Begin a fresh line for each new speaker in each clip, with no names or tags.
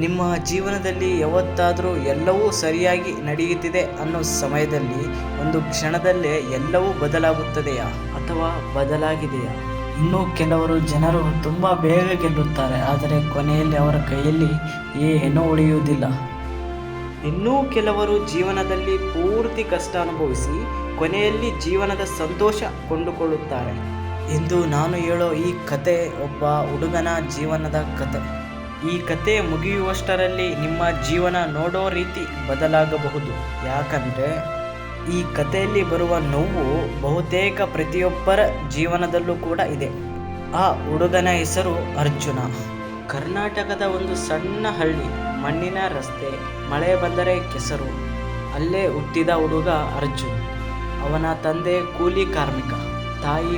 ನಿಮ್ಮ ಜೀವನದಲ್ಲಿ ಯಾವತ್ತಾದರೂ ಎಲ್ಲವೂ ಸರಿಯಾಗಿ ನಡೆಯುತ್ತಿದೆ ಅನ್ನೋ ಸಮಯದಲ್ಲಿ ಒಂದು ಕ್ಷಣದಲ್ಲೇ ಎಲ್ಲವೂ ಬದಲಾಗುತ್ತದೆಯಾ ಅಥವಾ ಬದಲಾಗಿದೆಯಾ? ಇನ್ನು ಕೆಲವರು ಜನರು ತುಂಬ ಬೇಗ ಗೆಲ್ಲುತ್ತಾರೆ, ಆದರೆ ಕೊನೆಯಲ್ಲಿ ಅವರ ಕೈಯಲ್ಲಿ ಏನೂ ಉಳಿಯುವುದಿಲ್ಲ. ಇನ್ನೂ ಕೆಲವರು ಜೀವನದಲ್ಲಿ ಪೂರ್ತಿ ಕಷ್ಟ ಅನುಭವಿಸಿ ಕೊನೆಯಲ್ಲಿ ಜೀವನದ ಸಂತೋಷ ಕೊಂಡುಕೊಳ್ಳುತ್ತಾರೆ. ಇಂದು ನಾನು ಹೇಳೋ ಈ ಕತೆ ಒಬ್ಬ ಹುಡುಗನ ಜೀವನದ ಕತೆ. ಈ ಕತೆ ಮುಗಿಯುವಷ್ಟರಲ್ಲಿ ನಿಮ್ಮ ಜೀವನ ನೋಡೋ ರೀತಿ ಬದಲಾಗಬಹುದು. ಯಾಕಂದರೆ ಈ ಕಥೆಯಲ್ಲಿ ಬರುವ ನೋವು ಬಹುತೇಕ ಪ್ರತಿಯೊಬ್ಬರ ಜೀವನದಲ್ಲೂ ಕೂಡ ಇದೆ. ಆ ಹುಡುಗನ ಹೆಸರು ಅರ್ಜುನ. ಕರ್ನಾಟಕದ ಒಂದು ಸಣ್ಣ ಹಳ್ಳಿ, ಮಣ್ಣಿನ ರಸ್ತೆ, ಮಳೆ ಬಂದರೆ ಕೆಸರು. ಅಲ್ಲೇ ಹುಟ್ಟಿದ ಹುಡುಗ ಅರ್ಜುನ್. ಅವನ ತಂದೆ ಕೂಲಿ ಕಾರ್ಮಿಕ, ತಾಯಿ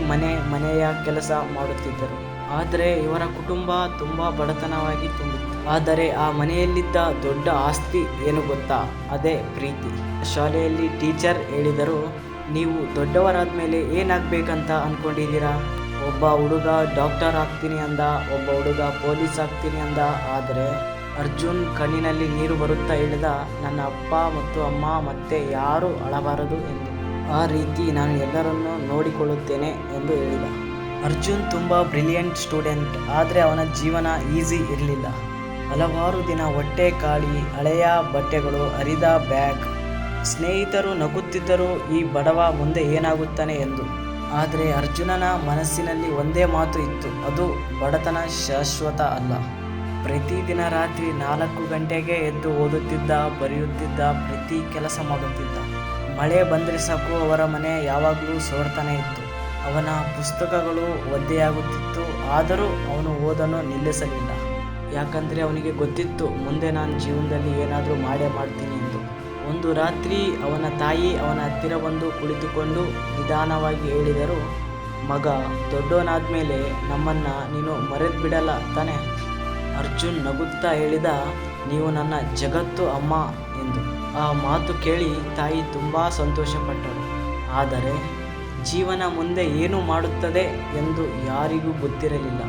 ಮನೆಯ ಕೆಲಸ ಮಾಡುತ್ತಿದ್ದರು. ಆದರೆ ಇವರ ಕುಟುಂಬ ತುಂಬ ಬಡತನವಾಗಿ ತುಂಬಿತ್ತು. ಆದರೆ ಆ ಮನೆಯಲ್ಲಿದ್ದ ದೊಡ್ಡ ಆಸ್ತಿ ಏನು ಗೊತ್ತಾ? ಅದೇ ಪ್ರೀತಿ. ಶಾಲೆಯಲ್ಲಿ ಟೀಚರ್ ಹೇಳಿದರು, ನೀವು ದೊಡ್ಡವರಾದ ಮೇಲೆ ಏನಾಗಬೇಕಂತ ಅಂದ್ಕೊಂಡಿದ್ದೀರಾ? ಒಬ್ಬ ಹುಡುಗ ಡಾಕ್ಟರ್ ಆಗ್ತೀನಿ ಅಂದ, ಒಬ್ಬ ಹುಡುಗ ಪೊಲೀಸ್ ಆಗ್ತೀನಿ ಅಂದ. ಆದರೆ ಅರ್ಜುನ್ ಕಣ್ಣಿನಲ್ಲಿ ನೀರು ಬರುತ್ತಾ ಹೇಳಿದ, ನನ್ನ ಅಪ್ಪ ಮತ್ತು ಅಮ್ಮ ಮತ್ತೆ ಯಾರೂ ಅಳಬಾರದು ಎಂದು. ಆ ರೀತಿ ನಾನು ಎಲ್ಲರನ್ನೂ ನೋಡಿಕೊಳ್ಳುತ್ತೇನೆ ಎಂದು ಹೇಳಿದ. ಅರ್ಜುನ್ ತುಂಬ ಬ್ರಿಲಿಯಂಟ್ ಸ್ಟೂಡೆಂಟ್, ಆದರೆ ಅವನ ಜೀವನ ಈಸಿ ಇರಲಿಲ್ಲ. ಹಲವಾರು ದಿನ ಹೊಟ್ಟೆ ಖಾಲಿ, ಹಳೆಯ ಬಟ್ಟೆಗಳು, ಹರಿದ ಬ್ಯಾಗ್. ಸ್ನೇಹಿತರು ನಗುತ್ತಿದ್ದರು, ಈ ಬಡವ ಮುಂದೆ ಏನಾಗುತ್ತಾನೆ ಎಂದು. ಆದರೆ ಅರ್ಜುನನ ಮನಸ್ಸಿನಲ್ಲಿ ಒಂದೇ ಮಾತು ಇತ್ತು, ಅದು ಬಡತನ ಶಾಶ್ವತ ಅಲ್ಲ. ಪ್ರತಿದಿನ ರಾತ್ರಿ 4 ಗಂಟೆಗೆ ಎದ್ದು ಓದುತ್ತಿದ್ದ, ಬರೆಯುತ್ತಿದ್ದ, ಪ್ರತಿ ಕೆಲಸ ಮಾಡುತ್ತಿದ್ದ. ಮಳೆ ಬಂದರೆ ಸಾಕು ಅವರ ಮನೆ ಯಾವಾಗಲೂ ಸೋರ್ತಾನೆ ಇತ್ತು. ಅವನ ಪುಸ್ತಕಗಳು ಒದ್ದೆಯಾಗುತ್ತಿತ್ತು, ಆದರೂ ಅವನು ಓದನ್ನು ನಿಲ್ಲಿಸಲಿಲ್ಲ. ಯಾಕಂದರೆ ಅವನಿಗೆ ಗೊತ್ತಿತ್ತು, ಮುಂದೆ ನಾನು ಜೀವನದಲ್ಲಿ ಏನಾದರೂ ಮಾಡೇ ಮಾಡ್ತೀನಿ ಎಂದು. ಒಂದು ರಾತ್ರಿ ಅವನ ತಾಯಿ ಅವನ ಹತ್ತಿರ ಬಂದು ಕುಳಿತುಕೊಂಡು ನಿಧಾನವಾಗಿ ಹೇಳಿದರು, ಮಗ, ದೊಡ್ಡವನಾದ್ಮೇಲೆ ನಮ್ಮನ್ನು ನೀನು ಮರೆತು ಬಿಡಲ್ಲ ತಾನೆ? ಅರ್ಜುನ್ ನಗುತ್ತಾ ಹೇಳಿದ, ನೀವು ನನ್ನ ಜಗತ್ತು ಅಮ್ಮ ಎಂದು. ಆ ಮಾತು ಕೇಳಿ ತಾಯಿ ತುಂಬ ಸಂತೋಷಪಟ್ಟರು. ಆದರೆ ಜೀವನ ಮುಂದೆ ಏನು ಮಾಡುತ್ತದೆ ಎಂದು ಯಾರಿಗೂ ಗೊತ್ತಿರಲಿಲ್ಲ.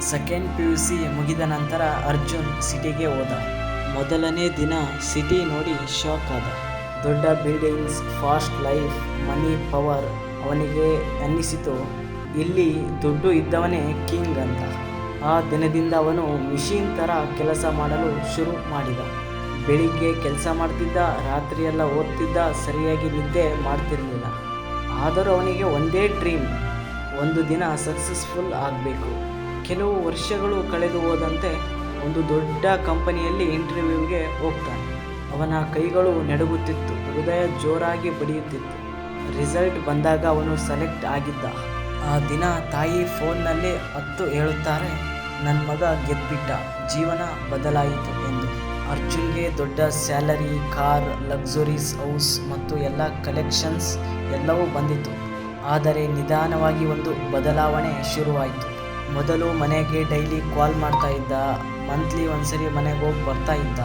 ಸೆಕೆಂಡ್ PUC ಮುಗಿದ ನಂತರ ಅರ್ಜುನ್ ಸಿಟಿಗೆ ಹೋದ. ಮೊದಲನೇ ದಿನ ಸಿಟಿ ನೋಡಿ ಶಾಕ್ ಆದ. ದೊಡ್ಡ ಬಿಲ್ಡಿಂಗ್ಸ್, ಫಾಸ್ಟ್ ಲೈಫ್, ಮನಿ, ಪವರ್. ಅವನಿಗೆ ಅನ್ನಿಸಿತು, ಇಲ್ಲಿ ದುಡ್ಡು ಇದ್ದವನೇ ಕಿಂಗ್ ಅಂತ. ಆ ದಿನದಿಂದ ಅವನು ಮಿಷಿನ್ ಥರ ಕೆಲಸ ಮಾಡಲು ಶುರು ಮಾಡಿದ. ಬೆಳಿಗ್ಗೆ ಕೆಲಸ ಮಾಡ್ತಿದ್ದ, ರಾತ್ರಿಯೆಲ್ಲ ಓದ್ತಿದ್ದ, ಸರಿಯಾಗಿ ನಿದ್ದೆ ಮಾಡ್ತಿರಲಿಲ್ಲ. ಆದರೂ ಅವನಿಗೆ ಒಂದೇ ಡ್ರೀಮ್, ಒಂದು ದಿನ ಸಕ್ಸಸ್ಫುಲ್ ಆಗಬೇಕು. ಕೆಲವು ವರ್ಷಗಳು ಕಳೆದು ಹೋದಂತೆ ಒಂದು ದೊಡ್ಡ ಕಂಪನಿಯಲ್ಲಿ ಇಂಟರ್ವ್ಯೂಗೆ ಹೋಗ್ತಾನೆ. ಅವನ ಕೈಗಳು ನಡುಗುತ್ತಿತ್ತು, ಹೃದಯ ಜೋರಾಗಿ ಬಡಿಯುತ್ತಿತ್ತು. ರಿಸಲ್ಟ್ ಬಂದಾಗ ಅವನು ಸೆಲೆಕ್ಟ್ ಆಗಿದ್ದ. ಆ ದಿನ ತಾಯಿ ಫೋನ್ನಲ್ಲಿ ಹೇಳುತ್ತಾರೆ, ನನ್ನ ಮಗ ಗೆದ್ಬಿಟ್ಟ, ಜೀವನ ಬದಲಾಯಿತು ಎಂದು. ಅರ್ಜುನ್ಗೆ ದೊಡ್ಡ ಸ್ಯಾಲರಿ, ಕಾರ್, ಲಕ್ಸುರೀಸ್ ಹೌಸ್ ಮತ್ತು ಎಲ್ಲ ಕಲೆಕ್ಷನ್ಸ್ ಎಲ್ಲವೂ ಬಂದಿತು. ಆದರೆ ನಿಧಾನವಾಗಿ ಒಂದು ಬದಲಾವಣೆ ಶುರುವಾಯಿತು. ಮೊದಲು ಮನೆಗೆ ಡೈಲಿ ಕಾಲ್ ಮಾಡ್ತಾ ಇದ್ದ, ಮಂತ್ಲಿ ಒಂದ್ಸರಿ ಮನೆಗೆ ಹೋಗಿ ಬರ್ತಾ ಇದ್ದ.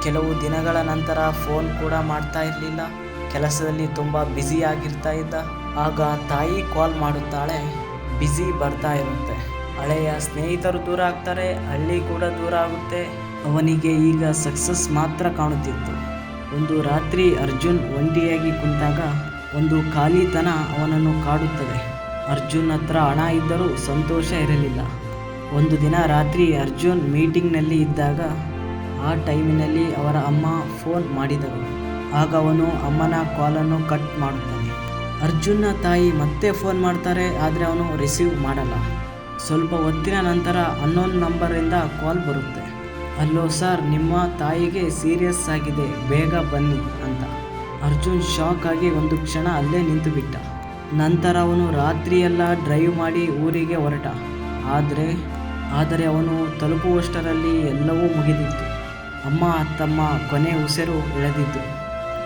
ಕೆಲವು ದಿನಗಳ ನಂತರ ಫೋನ್ ಕೂಡ ಮಾಡ್ತಾ ಇರಲಿಲ್ಲ. ಕೆಲಸದಲ್ಲಿ ತುಂಬ ಬ್ಯುಸಿ ಆಗಿರ್ತಾ ಇದ್ದ. ಆಗ ತಾಯಿ ಕಾಲ್ ಮಾಡುತ್ತಾಳೆ, ಬ್ಯುಸಿ ಬರ್ತಾ ಇರುತ್ತೆ. ಹಳೆಯ ಸ್ನೇಹಿತರು ದೂರ ಆಗ್ತಾರೆ, ಹಳ್ಳಿ ಕೂಡ ದೂರ ಆಗುತ್ತೆ. ಅವನಿಗೆ ಈಗ ಸಕ್ಸಸ್ ಮಾತ್ರ ಕಾಣುತ್ತಿತ್ತು. ಒಂದು ರಾತ್ರಿ ಅರ್ಜುನ್ ಒಂಟಿಯಾಗಿ ಕುಂತಾಗ ಒಂದು ಖಾಲಿತನ ಅವನನ್ನು ಕಾಡುತ್ತದೆ. ಅರ್ಜುನ್ ಹತ್ರ ಹಣ ಇದ್ದರೂ ಸಂತೋಷ ಇರಲಿಲ್ಲ. ಒಂದು ದಿನ ರಾತ್ರಿ ಅರ್ಜುನ್ ಮೀಟಿಂಗ್ನಲ್ಲಿ ಇದ್ದಾಗ ಆ ಟೈಮಿನಲ್ಲಿ ಅವರ ಅಮ್ಮ ಫೋನ್ ಮಾಡಿದರು. ಆಗ ಅವನು ಅಮ್ಮನ ಕಾಲನ್ನು ಕಟ್ ಮಾಡುತ್ತಾನೆ. ಅರ್ಜುನ್ನ ತಾಯಿ ಮತ್ತೆ ಫೋನ್ ಮಾಡ್ತಾರೆ, ಆದರೆ ಅವನು ರಿಸೀವ್ ಮಾಡಲ್ಲ. ಸ್ವಲ್ಪ ಹೊತ್ತಿನ ನಂತರ ಅನ್ನೋನ್ ನಂಬರಿಂದ ಕಾಲ್ ಬರುತ್ತೆ. ಹಲೋ ಸರ್, ನಿಮ್ಮ ತಾಯಿಗೆ ಸೀರಿಯಸ್ ಆಗಿದೆ, ಬೇಗ ಬನ್ನಿ ಅಂತ. ಅರ್ಜುನ್ ಶಾಕ್ ಆಗಿ ಒಂದು ಕ್ಷಣ ಅಲ್ಲೇ ನಿಂತು ಬಿಟ್ಟ. ನಂತರ ಅವನು ರಾತ್ರಿಯೆಲ್ಲ ಡ್ರೈವ್ ಮಾಡಿ ಊರಿಗೆ ಹೊರಟ. ಆದರೆ ಅವನು ತಲುಪುವಷ್ಟರಲ್ಲಿ ಎಲ್ಲವೂ ಮುಗಿದಿತ್ತು. ಅಮ್ಮ ತಮ್ಮ ಕೊನೆ ಉಸಿರು ಎಳೆದಿದ್ದು.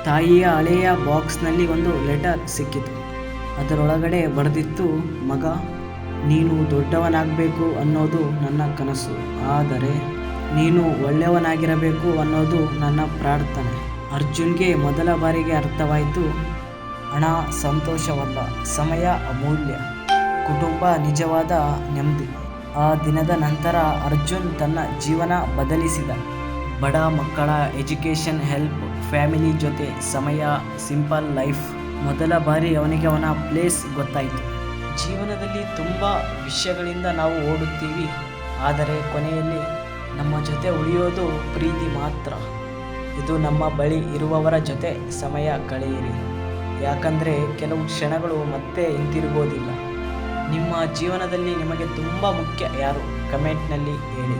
ತಾಯಿಯ ಹಳೆಯ ಬಾಕ್ಸ್ನಲ್ಲಿ ಒಂದು ಲೆಟರ್ ಸಿಕ್ಕಿತು. ಅದರೊಳಗಡೆ ಬರೆದಿತ್ತು, ಮಗ, ನೀನು ದೊಡ್ಡವನಾಗಬೇಕು ಅನ್ನೋದು ನನ್ನ ಕನಸು, ಆದರೆ ನೀನು ಒಳ್ಳೆಯವನಾಗಿರಬೇಕು ಅನ್ನೋದು ನನ್ನ ಪ್ರಾರ್ಥನೆ. ಅರ್ಜುನ್ಗೆ ಮೊದಲ ಬಾರಿಗೆ ಅರ್ಥವಾಯಿತು, ಹಣ ಸಂತೋಷವಲ್ಲ, ಸಮಯ ಅಮೂಲ್ಯ, ಕುಟುಂಬ ನಿಜವಾದ ನೆಮ್ಮದಿ. ಆ ದಿನದ ನಂತರ ಅರ್ಜುನ್ ತನ್ನ ಜೀವನ ಬದಲಿಸಿದ. ಬಡ ಮಕ್ಕಳ ಎಜುಕೇಷನ್, ಹೆಲ್ಪ್, ಫ್ಯಾಮಿಲಿ ಜೊತೆ ಸಮಯ, ಸಿಂಪಲ್ ಲೈಫ್. ಮೊದಲ ಬಾರಿ ಅವನಿಗೆ ಅವನ ಪ್ಲೇಸ್ ಗೊತ್ತಾಯಿತು. ಜೀವನದಲ್ಲಿ ತುಂಬ ವಿಷಯಗಳಿಂದ ನಾವು ಓಡುತ್ತೀವಿ, ಆದರೆ ಕೊನೆಯಲ್ಲಿ ನಮ್ಮ ಜೊತೆ ಉಳಿಯೋದು ಪ್ರೀತಿ ಮಾತ್ರ. ಇದು ನಮ್ಮ ಬಳಿ ಇರುವವರ ಜೊತೆ ಸಮಯ ಕಳೆಯಿರಿ, ಯಾಕಂದರೆ ಕೆಲವು ಕ್ಷಣಗಳು ಮತ್ತೆ ಹಿಂತಿರುಗೋದಿಲ್ಲ. ನಿಮ್ಮ ಜೀವನದಲ್ಲಿ ನಿಮಗೆ ತುಂಬ ಮುಖ್ಯ ಯಾರು? ಕಮೆಂಟ್ನಲ್ಲಿ ಹೇಳಿ.